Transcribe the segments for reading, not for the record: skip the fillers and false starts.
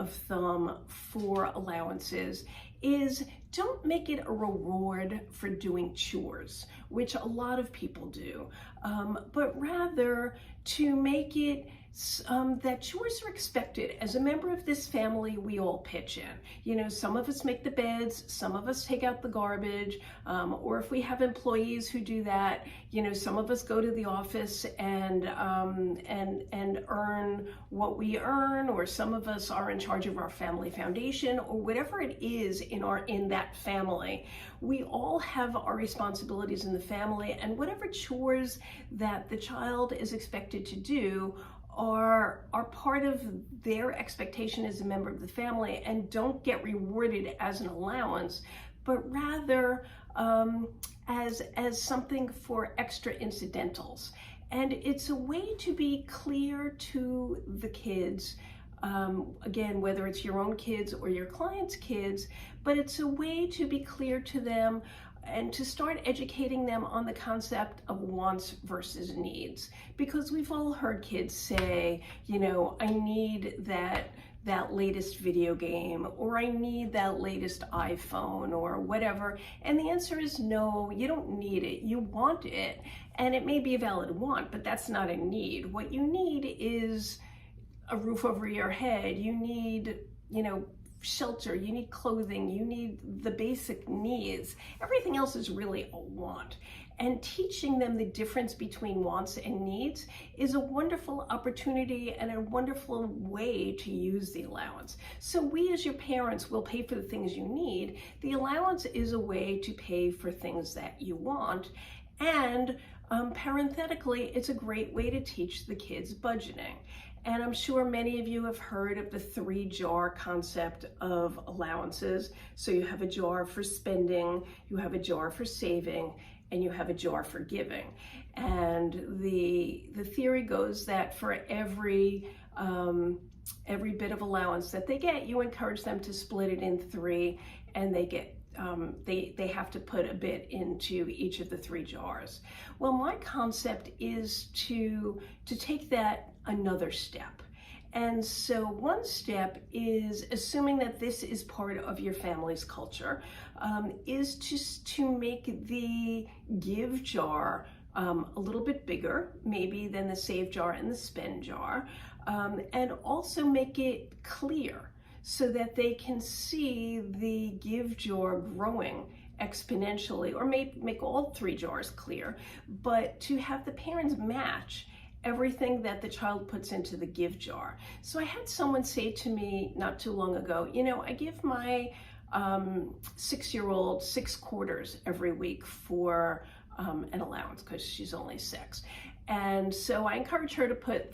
of thumb for allowances is don't make it a reward for doing chores, which a lot of people do, but rather to make it that chores are expected. As a member of this family, we all pitch in. You know, some of us make the beds, some of us take out the garbage, or if we have employees who do that, you know, some of us go to the office and earn what we earn, or some of us are in charge of our family foundation, or whatever it is in that family. We all have our responsibilities in the family, and whatever chores that the child is expected to do are part of their expectation as a member of the family, and don't get rewarded as an allowance, but rather as something for extra incidentals. And it's a way to be clear to the kids, again, whether it's your own kids or your clients' kids, but it's a way to be clear to them and to start educating them on the concept of wants versus needs. Because we've all heard kids say, you know, I need that latest video game, or I need that latest iPhone, or whatever. And the answer is no, you don't need it. You want it. And it may be a valid want, but that's not a need. What you need is a roof over your head. You need, you know, shelter, you need clothing, you need the basic needs. Everything else is really a want. And teaching them the difference between wants and needs is a wonderful opportunity and a wonderful way to use the allowance. So we as your parents will pay for the things you need. The allowance is a way to pay for things that you want. And parenthetically, it's a great way to teach the kids budgeting. And I'm sure many of you have heard of the 3-jar concept of allowances. So you have a jar for spending, you have a jar for saving, and you have a jar for giving. And the theory goes that for every bit of allowance that they get, you encourage them to split it in 3, and they get they have to put a bit into each of the 3 jars. Well, my concept is to take that another step. And so one step is, assuming that this is part of your family's culture, is just to make the give jar a little bit bigger, maybe than the save jar and the spend jar, and also make it clear so that they can see the give jar growing exponentially, or make all 3 jars clear, but to have the parents match everything that the child puts into the give jar. So I had someone say to me not too long ago, you know, I give my 6-year-old 6 quarters every week for an allowance because she's only 6. And so I encourage her to put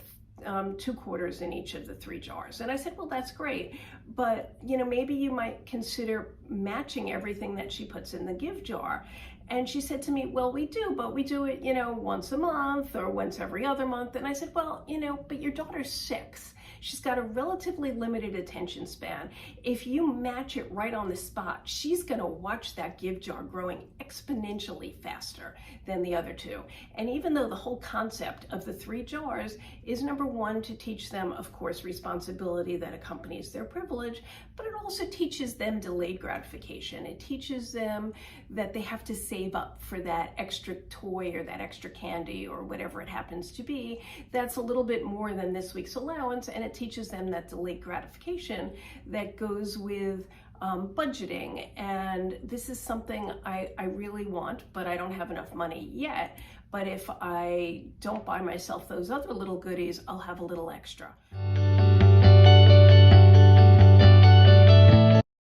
2 quarters in each of the 3 jars. And I said, well, that's great, but you know, maybe you might consider matching everything that she puts in the give jar. And she said to me, well, we do, but we do it, you know, once a month or once every other month. And I said, well, you know, but your daughter's 6. She's got a relatively limited attention span. If you match it right on the spot, she's going to watch that give jar growing exponentially faster than the other 2. And even though the whole concept of the 3 jars is, number 1, to teach them, of course, responsibility that accompanies their privilege, but it also teaches them delayed gratification. It teaches them that they have to save up for that extra toy or that extra candy or whatever it happens to be. That's a little bit more than this week's allowance, and it teaches them that delayed gratification that goes with budgeting. And this is something I really want, but I don't have enough money yet. But if I don't buy myself those other little goodies, I'll have a little extra.